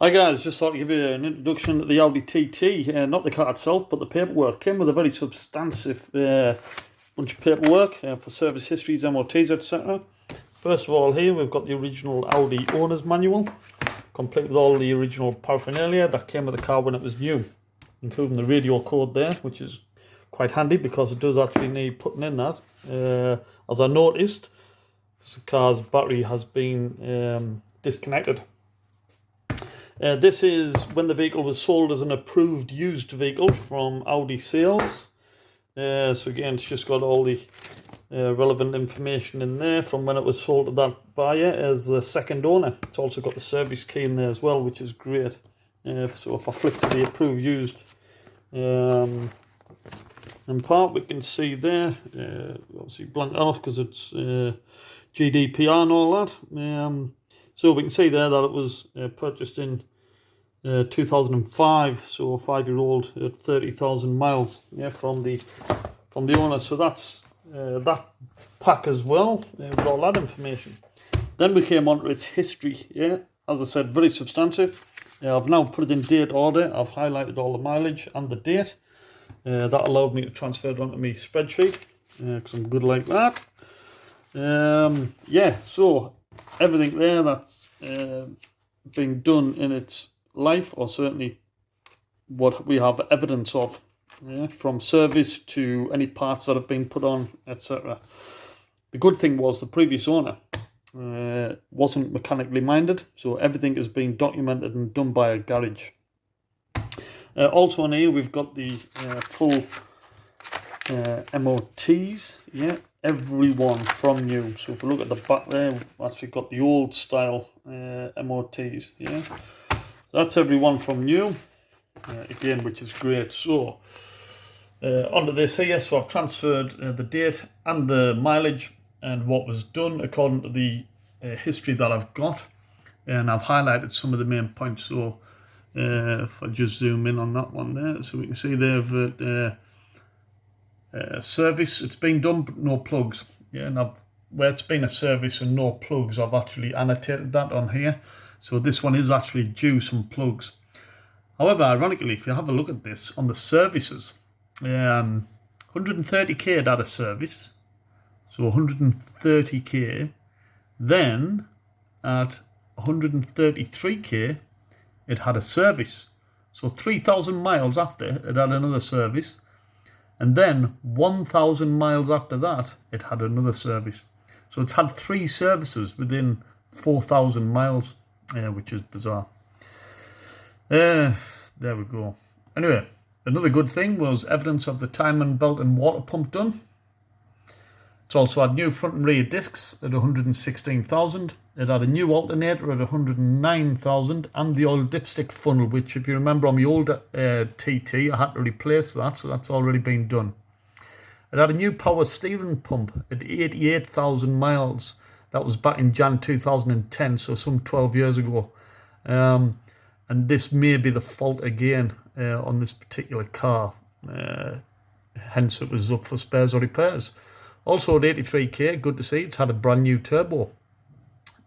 Hi guys, just thought to give you an introduction to the Audi TT, not the car itself, but the paperwork. Came with a very substantive bunch of paperwork for service histories, MOTs, etc. First of all, here we've got the original Audi owner's manual, complete with all the original paraphernalia that came with the car when it was new, including the radio code there, which is quite handy because it does actually need putting in that. As I noticed, the car's battery has been disconnected. This is when the vehicle was sold as an approved used vehicle from Audi sales. So again, it's just got all the relevant information in there from when it was sold to that buyer as the second owner. It's also got the service key in there as well, which is great. So if I flip to the approved used and part, we can see there, obviously blank off because it's GDPR and all that. So we can see there that it was purchased in 2005, so a 5-year-old at 30,000 miles, from the owner. So that's that pack as well with all that information. Then we came on to its history. As I said, very substantive. I've now put it in date order. I've highlighted all the mileage and the date. That allowed me to transfer it onto my spreadsheet because I'm good like that. So everything there that's being done in its life, or certainly what we have evidence of, from service to any parts that have been put on, etc. The good thing was the previous owner wasn't mechanically minded, so everything is being documented and done by a garage. Also on here we've got the full MOTs, everyone from new. So if we look at the back there, we've actually got the old style MOTs, So that's everyone from new, again, which is great. So onto this here, so I've transferred the date and the mileage and what was done according to the history that I've got, and I've highlighted some of the main points. So if I just zoom in on that one there, so we can see there that service, it's been done but no plugs, and where it's been a service and no plugs, I've actually annotated that on here. So this one is actually due some plugs. However, ironically, if you have a look at this on the services, 130k it had a service, so 130k. Then at 133k it had a service, so 3,000 miles after it had another service. And then 1,000 miles after that, it had another service. So it's had 3 services within 4,000 miles, which is bizarre. There we go. Anyway, another good thing was evidence of the timing belt and water pump done. It's also had new front and rear discs at 116,000. It had a new alternator at 109,000 and the oil dipstick funnel, which, if you remember on my old TT, I had to replace that, so that's already been done. It had a new power steering pump at 88,000 miles. That was back in Jan 2010, so some 12 years ago. And this may be the fault again on this particular car. Hence, it was up for spares or repairs. Also at 83k, good to see, it's had a brand new turbo.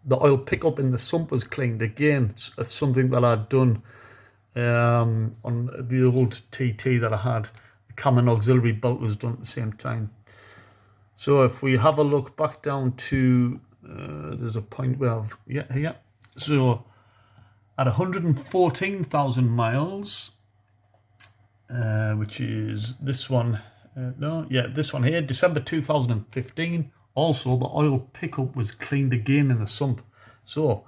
The oil pickup in the sump was cleaned again. It's something that I'd done on the old TT that I had. The cam and auxiliary belt was done at the same time. So if we have a look back down to, there's a point where I've, here. So at 114,000 miles, which is this one, this one here, December 2015. Also, the oil pickup was cleaned again in the sump. So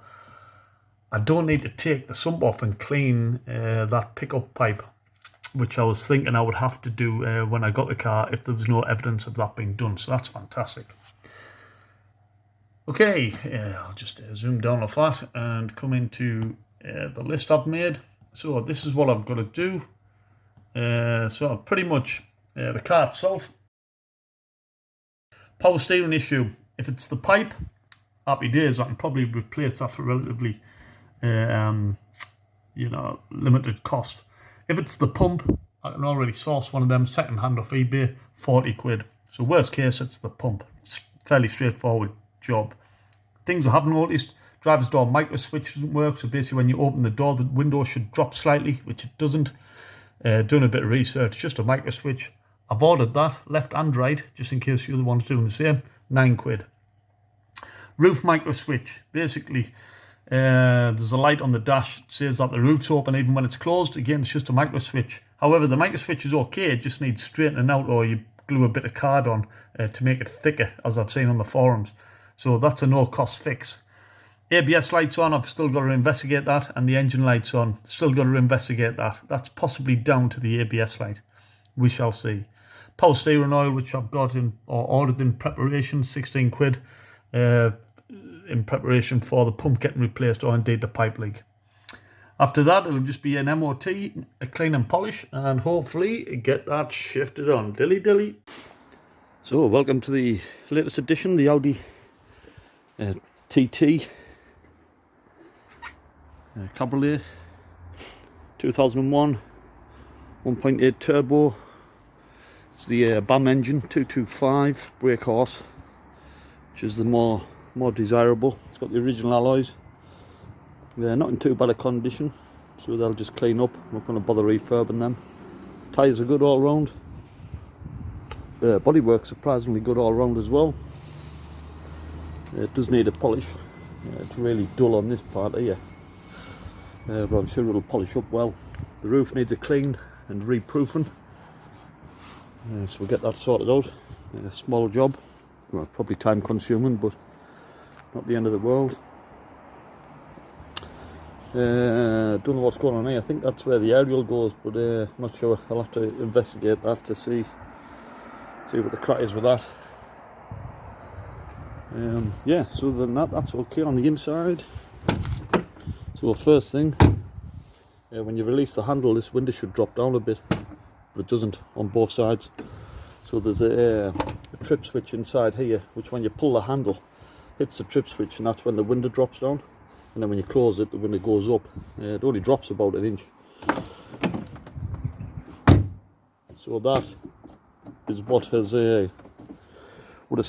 I don't need to take the sump off and clean that pickup pipe, which I was thinking I would have to do when I got the car if there was no evidence of that being done. So that's fantastic. Okay, I'll just zoom down off that and come into the list I've made. So this is what I've got to do. So pretty much the car itself. Power steering issue. If it's the pipe, happy days. I can probably replace that for relatively, limited cost. If it's the pump, I can already source one of them second hand off eBay, 40 quid. So worst case, it's the pump. It's fairly straightforward job. Things I have noticed, Driver's door micro switch doesn't work, so basically when you open the door, the window should drop slightly, which it doesn't. Doing a bit of research, just a micro switch. I've ordered that, left and right, just in case you're the ones doing the same. £9. Roof micro switch. Basically, there's a light on the dash that says that the roof's open even when it's closed. Again, it's just a micro switch. However, the micro switch is okay, it just needs straightening out, or you glue a bit of card on to make it thicker, as I've seen on the forums. So that's a no-cost fix. ABS lights on, I've still got to investigate that, and the engine lights on, still got to investigate that. That's possibly down to the ABS light. We shall see. Power steering oil, which I've got in or ordered in preparation, £16 in preparation for the pump getting replaced, or indeed the pipe leak. After that, it'll just be an MOT, a clean and polish, and hopefully get that shifted on. Dilly dilly. So, welcome to the latest edition, the Audi TT Cabriolet 2001 1.8 turbo. It's the BAM engine 225 brake horse, which is the more desirable. It's got the original alloys. They're not in too bad a condition, so they'll just clean up. I'm not going to bother refurbing them. Tyres are good all round. The bodywork's surprisingly good all round as well. It does need a polish. It's really dull on this part here, but I'm sure it'll polish up well. The roof needs a clean and re-proofing, so we'll get that sorted out. A small job, well, probably time consuming, but not the end of the world. Don't know what's going on here. I think that's where the aerial goes, but I'm not sure. I'll have to investigate that to see what the crack is with that. Yeah, so other than that, that's okay on the inside. So first thing, when you release the handle, this window should drop down a bit, but it doesn't on both sides. So there's a trip switch inside here, which when you pull the handle, hits the trip switch, and that's when the window drops down. And then when you close it, the window goes up. It only drops about an inch. So that is what has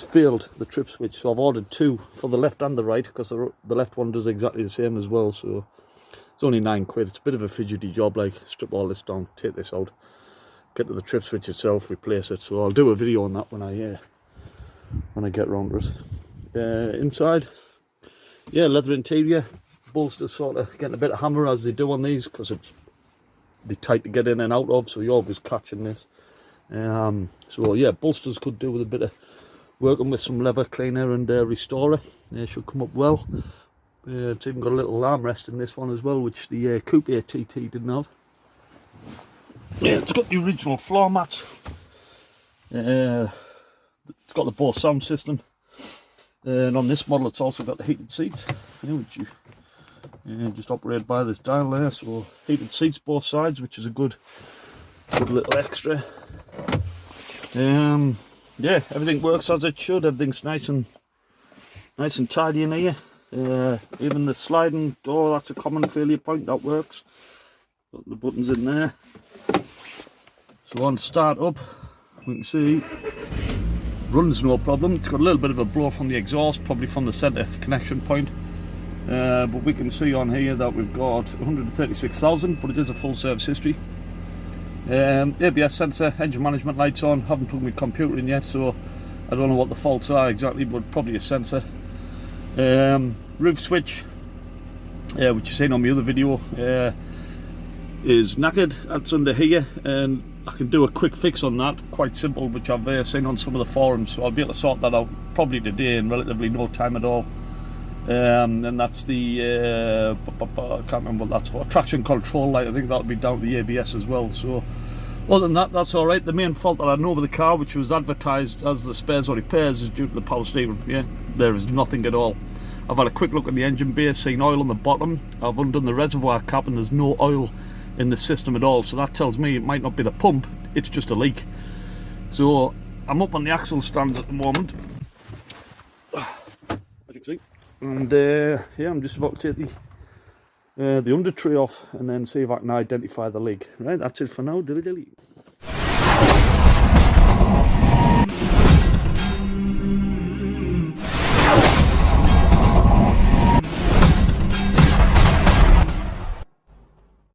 failed the trip switch. So I've ordered two for the left and the right, because the left one does exactly the same as well. So it's only £9. It's a bit of a fidgety job, like strip all this down, take this out, get to the trip switch itself, replace it. So I'll do a video on that when I get round to it. Inside, yeah, leather interior, bolsters sort of getting a bit of hammer as they do on these, because they're tight to get in and out of, so you're always catching this. So yeah, bolsters could do with a bit of working with some leather cleaner and restorer. They should come up well. It's even got a little armrest in this one as well, which the Coupe TT didn't have. Yeah, it's got the original floor mats. It's got the Bose sound system. And on this model, it's also got the heated seats, which you just operate by this dial there. So heated seats both sides, which is a good little extra. Yeah, everything works as it should. Everything's nice and tidy in here. Even the sliding door, that's a common failure point, that works. Got the buttons in there. So on start up, we can see runs no problem. It's got a little bit of a blow from the exhaust, probably from the centre connection point. But we can see on here that we've got 136,000, but it is a full service history. ABS sensor, engine management lights on. Haven't put my computer in yet, so I don't know what the faults are exactly, but probably a sensor. Roof switch, which you've seen on my other video, is knackered. That's under here, and I can do a quick fix on that, quite simple, which I've seen on some of the forums, so I'll be able to sort that out probably today in relatively no time at all. And that's the I can't remember what that's for, traction control light. I think that'll be down to the ABS as well. So other than that, that's all right. The main fault that I know with the car, which was advertised as the spares or repairs, is due to the power steering. Yeah, there is nothing at all. I've had a quick look at the engine bay, seen oil on the bottom. I've undone the reservoir cap, and there's no oil in the system at all, so that tells me it might not be the pump, it's just a leak. So I'm up on the axle stands at the moment, as you can see, and yeah, I'm just about to take the under tray off and then see if I can identify the leak. Right, that's it for now. Dilly dilly.